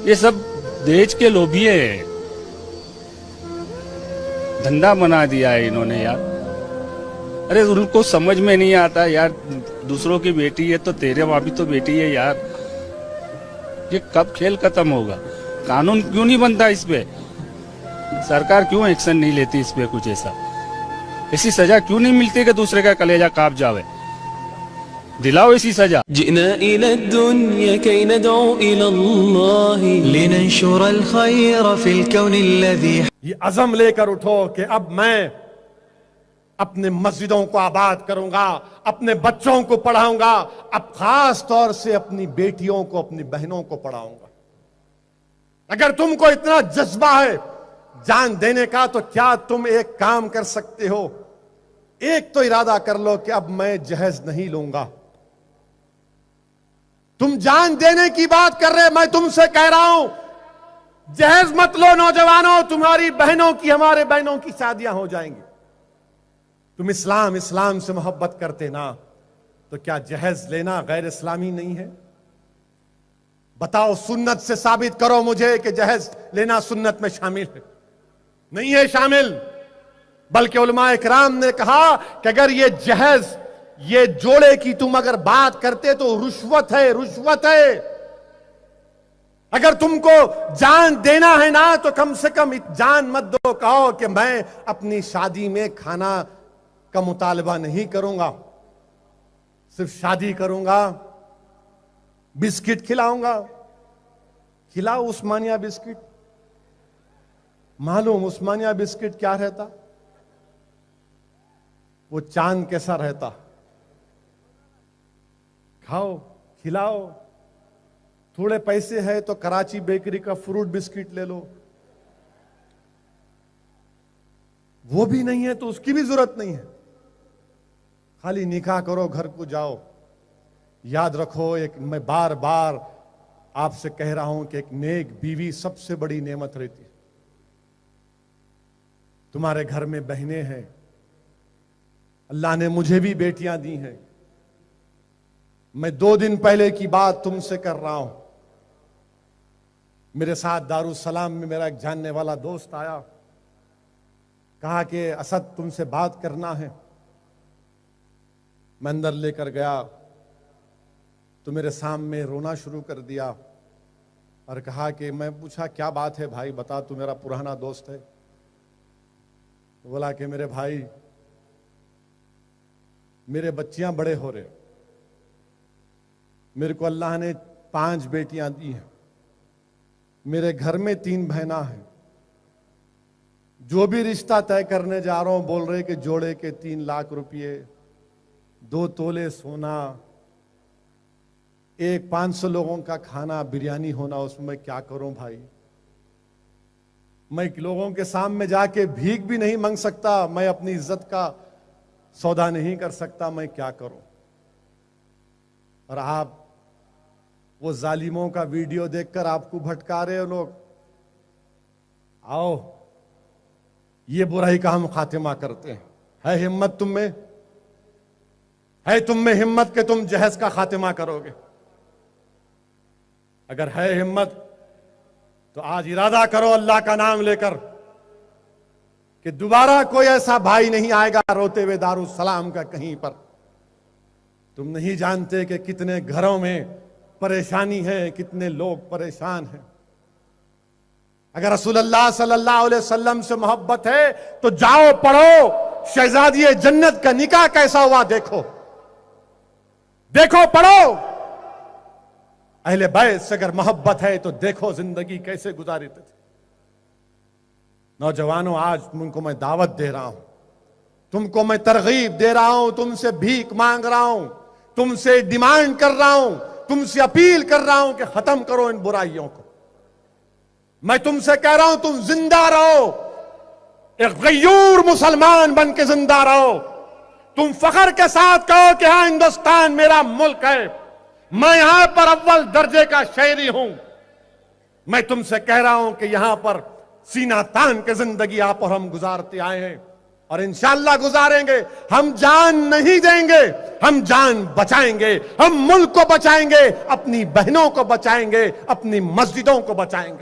ये सब देश के लोभी है, धंधा बना दिया है इन्होंने यार। अरे उनको समझ में नहीं आता यार, दूसरों की बेटी है तो तेरे वहां भी तो बेटी है यार। ये कब खेल खत्म होगा? कानून क्यों नहीं बनता इस पे? सरकार क्यों एक्शन नहीं लेती इस पे? कुछ ऐसी सजा क्यों नहीं मिलती कि दूसरे का कलेजा कांप जावे? दिलाओ ऐसी सजा। जिना इला दुनिया कई नदऊ इलल्लाह लिनंशुर अल खैर फिल कौन अल्लज़ी। ये अज़म लेकर उठो कि अब मैं अपने मस्जिदों को आबाद करूंगा, अपने बच्चों को पढ़ाऊंगा, अब खास तौर से अपनी बेटियों को, अपनी बहनों को पढ़ाऊंगा। अगर तुमको इतना जज्बा है जान देने का तो क्या तुम एक काम कर सकते हो? एक तो इरादा कर लो कि अब मैं जहेज नहीं लूंगा। तुम जान देने की बात कर रहे, मैं तुमसे कह रहा हूं जहेज मत लो नौजवानों, तुम्हारी बहनों की, हमारे बहनों की शादियां हो जाएंगी। तुम इस्लाम से मोहब्बत करते ना, तो क्या जहेज लेना गैर इस्लामी नहीं है? बताओ, सुन्नत से साबित करो मुझे कि जहेज लेना सुन्नत में शामिल है। नहीं है शामिल। बल्कि उलमा इकराम ने कहा कि अगर ये जहेज, ये जोड़े की तुम अगर बात करते तो रुश्वत है, रुश्वत है। अगर तुमको जान देना है ना तो कम से कम जान मत दो, कहो कि मैं अपनी शादी में खाना का मुतालबा नहीं करूंगा, सिर्फ शादी करूंगा, बिस्किट खिलाऊंगा। खिलाओ उस्मानिया बिस्किट। मालूम उस्मानिया बिस्किट क्या रहता? वो चांद कैसा रहता। खाओ, खिलाओ। थोड़े पैसे है तो कराची बेकरी का फ्रूट बिस्किट ले लो, वो भी नहीं है तो उसकी भी जरूरत नहीं है। खाली निकाह करो, घर को जाओ। याद रखो, एक मैं बार बार आपसे कह रहा हूं कि एक नेक बीवी सबसे बड़ी नेमत रहती है। तुम्हारे घर में बहनें हैं, अल्लाह ने मुझे भी बेटियां दी हैं। मैं 2 दिन पहले की बात तुमसे कर रहा हूं। मेरे साथ दारुसलाम में मेरा एक जानने वाला दोस्त आया, कहा कि असद तुमसे बात करना है। मैं अंदर लेकर गया तो मेरे सामने रोना शुरू कर दिया और कहा कि, मैं पूछा क्या बात है भाई, बता, तू मेरा पुराना दोस्त है। तो बोला कि मेरे भाई, मेरे बच्चियां बड़े हो रहे, मेरे को अल्लाह ने 5 बेटियां दी हैं, मेरे घर में 3 बहना हैं। जो भी रिश्ता तय करने जा रहा हूं बोल रहे कि जोड़े के 3 लाख रुपये, 2 तोले सोना, एक 500 लोगों का खाना, बिरयानी होना, उसमें क्या करूं भाई? मैं लोगों के सामने जाके भीख भी नहीं मांग सकता, मैं अपनी इज्जत का सौदा नहीं कर सकता, मैं क्या करूं? और आप वो जालिमों का वीडियो देखकर आपको भटका रहे हो लोग। आओ, ये बुराई का हम खातिमा करते हैं। है हिम्मत तुम में? है तुम में हिम्मत कि तुम जहेज का खातिमा करोगे? अगर है हिम्मत तो आज इरादा करो अल्लाह का नाम लेकर कि दोबारा कोई ऐसा भाई नहीं आएगा रोते हुए दारुसलाम का कहीं पर। तुम नहीं जानते कि कितने घरों में परेशानी है, कितने लोग परेशान हैं। अगर रसूलुल्लाह सल्लल्लाहु अलैहि वसल्लम से मोहब्बत है तो जाओ पढ़ो शहजादी जन्नत का निकाह कैसा हुआ, देखो, देखो, पढ़ो। अहले बैत से अगर मोहब्बत है तो देखो जिंदगी कैसे गुजारी थी। नौजवानों, आज तुमको मैं दावत दे रहा हूं, तुमको मैं तरगीब दे रहा हूं, तुमसे भीख मांग रहा हूं, तुमसे डिमांड कर रहा हूं, तुमसे अपील कर रहा हूं कि खत्म करो इन बुराइयों को। मैं तुमसे कह रहा हूं तुम जिंदा रहो, एक गयूर मुसलमान बन के जिंदा रहो। तुम फख्र के साथ कहो कि हाँ, हिंदुस्तान मेरा मुल्क है, मैं यहां पर अव्वल दर्जे का शहरी हूं। मैं तुमसे कह रहा हूं कि यहां पर सीना तान के जिंदगी आप और हम गुजारते आए हैं। और इंशाअल्लाह गुजारेंगे। हम जान नहीं देंगे, हम जान बचाएंगे, हम मुल्क को बचाएंगे, अपनी बहनों को बचाएंगे, अपनी मस्जिदों को बचाएंगे।